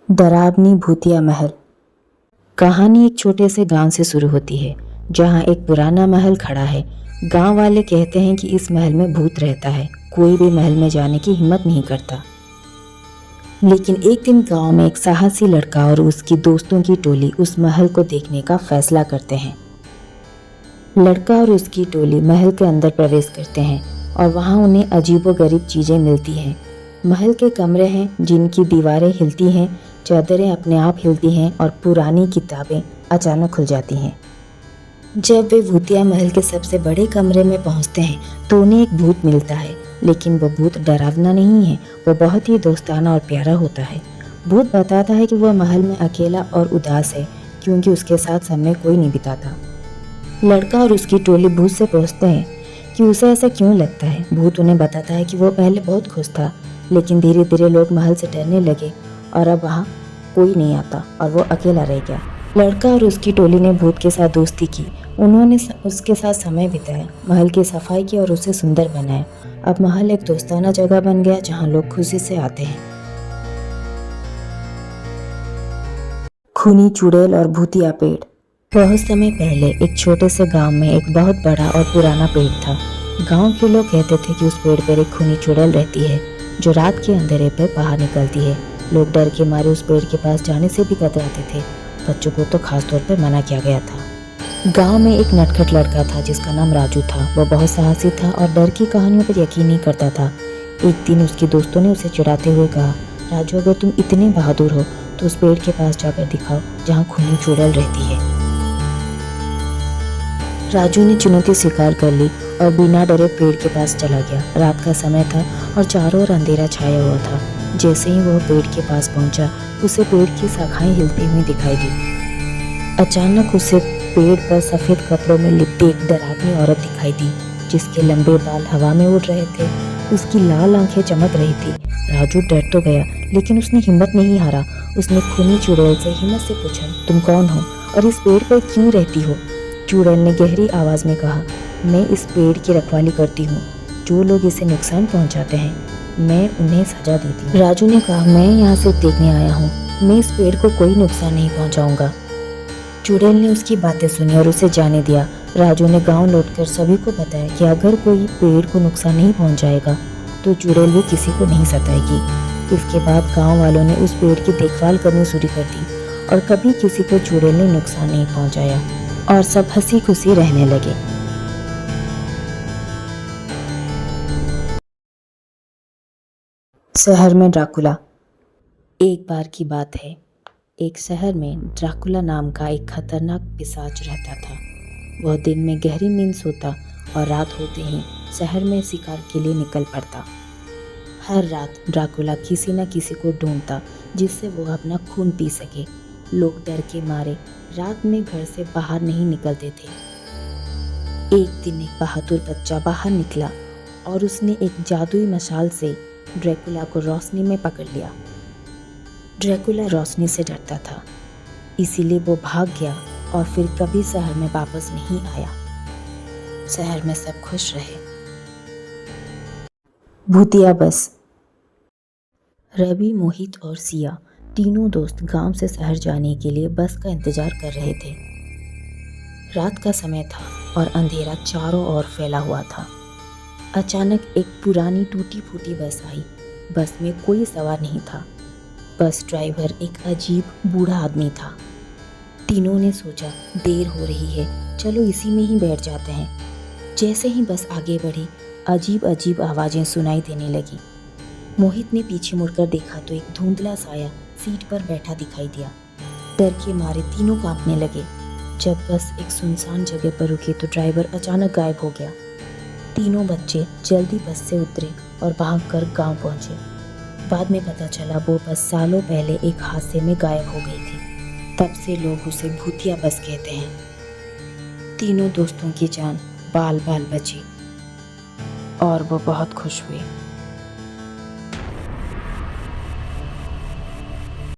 डरावनी भूतिया महल। कहानी एक छोटे से गांव से शुरू होती है जहां एक पुराना महल खड़ा है। गांव वाले कहते हैं कि इस महल में भूत रहता है। कोई भी महल में जाने की हिम्मत नहीं करता। लेकिन एक दिन गांव में एक साहसी लड़का और उसकी दोस्तों की टोली उस महल को देखने का फैसला करते हैं। लड़का और उसकी टोली महल के अंदर प्रवेश करते हैं और वहां उन्हें अजीबोगरीब चीजें मिलती हैं। महल के कमरे हैं जिनकी दीवारें हिलती हैं, चादरें अपने आप हिलती हैं और पुरानी किताबें अचानक खुल जाती हैं। जब वे भूतिया महल के सबसे बड़े कमरे में पहुंचते हैं तो उन्हें एक भूत मिलता है, लेकिन वो भूत डरावना नहीं है। वो बहुत ही दोस्ताना और प्यारा होता है। भूत बताता है कि वह महल में अकेला और उदास है क्योंकि उसके साथ समय कोई नहीं बिताता। लड़का और उसकी टोली भूत से पूछते हैं कि उसे ऐसा क्यों लगता है। भूत उन्हें बताता है कि वो पहले बहुत खुश था, लेकिन धीरे धीरे लोग महल से डरने लगे और अब वहाँ कोई नहीं आता और वो अकेला रह गया। लड़का और उसकी टोली ने भूत के साथ दोस्ती की। उन्होंने उसके साथ समय बिताया, महल की सफाई की और उसे सुंदर बनाया। अब महल एक दोस्ताना जगह बन गया जहाँ लोग खुशी से आते हैं। खूनी चुड़ैल और भूतिया पेड़। बहुत समय पहले एक छोटे से गांव में एक बहुत बड़ा और पुराना पेड़ था। गांव के लोग कहते थे कि उस पेड़ पर एक खूनी चुड़ैल रहती है जो रात के अंधेरे पर बाहर निकलती है। लोग डर के मारे उस पेड़ के पास जाने से भी कतराते थे। बच्चों को तो खास तौर पर मना किया गया था। गांव में एक नटखट लड़का था जिसका नाम राजू था। वो बहुत साहसी था और डर की कहानियों पर यकीन नहीं करता था। एक दिन उसके दोस्तों ने उसे चिढ़ाते हुए कहा, राजू अगर तुम इतने बहादुर हो तो उस पेड़ के पास जाकर दिखाओ जहाँ खूनी चुड़ैल रहती है। राजू ने चुनौती स्वीकार कर ली और बिना डरे पेड़ के पास चला गया। रात का समय था और चारों ओर अंधेरा छाया हुआ था। जैसे ही वह पेड़ के पास पहुंचा, उसे पेड़ की शाखाएं हिलती हुई दिखाई दी। अचानक उसे पेड़ पर सफेद कपड़ों में लिपटी एक डरावनी औरत दिखाई दी जिसके लंबे बाल हवा में उड़ रहे थे। उसकी लाल आंखें चमक रही थी। राजू डर तो गया, लेकिन उसने हिम्मत नहीं हारा। उसने खूनी चुड़ैल से हिम्मत से पूछा, तुम कौन हो और इस पेड़ पर क्यों रहती हो? चुड़ैल ने गहरी आवाज में कहा, मैं इस पेड़ की रखवाली करती हूँ। जो लोग इसे नुकसान पहुँचाते हैं मैं उन्हें सजा देती हूँ। राजू ने कहा, मैं यहाँ सिर्फ देखने आया हूँ, मैं इस पेड़ को कोई नुकसान नहीं पहुँचाऊंगा। चुड़ैल ने उसकी बातें सुनी और उसे जाने दिया। राजू ने गांव लौटकर सभी को बताया कि अगर कोई पेड़ को नुकसान नहीं पहुँचाएगा तो चुड़ैल भी किसी को नहीं सताएगी। इसके बाद गाँव वालों ने उस पेड़ की देखभाल करनी शुरू कर दी और कभी किसी को चुड़ैल ने नुकसान नहीं पहुँचाया और सब हंसी खुशी रहने लगे। शहर में ड्राकुला। एक बार की बात है, एक शहर में ड्राकुला नाम का एक खतरनाक पिशाच रहता था। वह दिन में गहरी नींद सोता और रात होते ही शहर में शिकार के लिए निकल पड़ता। हर रात ड्राकुला किसी न किसी को ढूंढता जिससे वो अपना खून पी सके। लोग डर के मारे रात में घर से बाहर नहीं निकलते थे। एक दिन एक बहादुर बच्चा बाहर निकला और उसने एक जादुई मशाल से ड्रैकुला को रोशनी में पकड़ लिया। ड्रैकुला रोशनी से डरता था, इसीलिए वो भाग गया और फिर कभी शहर में वापस नहीं आया। शहर में सब खुश रहे। भूतिया बस। रवि, मोहित और सिया तीनों दोस्त गांव से शहर जाने के लिए बस का इंतजार कर रहे थे। रात का समय था और अंधेरा चारों ओर फैला हुआ था। अचानक एक पुरानी टूटी फूटी बस आई। बस में कोई सवार नहीं था। बस ड्राइवर एक अजीब बूढ़ा आदमी था। तीनों ने सोचा, देर हो रही है, चलो इसी में ही बैठ जाते हैं। जैसे ही बस आगे बढ़ी, अजीब अजीब आवाज़ें सुनाई देने लगी। मोहित ने पीछे मुड़कर देखा तो एक धुंधला साया सीट पर बैठा दिखाई दिया। डर के मारे तीनों कांपने लगे। जब बस एक सुनसान जगह पर रुकी तो ड्राइवर अचानक गायब हो गया। तीनों बच्चे जल्दी बस से उतरे और भागकर गांव पहुंचे। बाद में पता चला वो बस सालों पहले एक हादसे में गायब हो गई थी। तब से लोग उसे भूतिया बस कहते हैं। तीनों दोस्तों की जान बाल बाल बची और वो बहुत खुश हुए।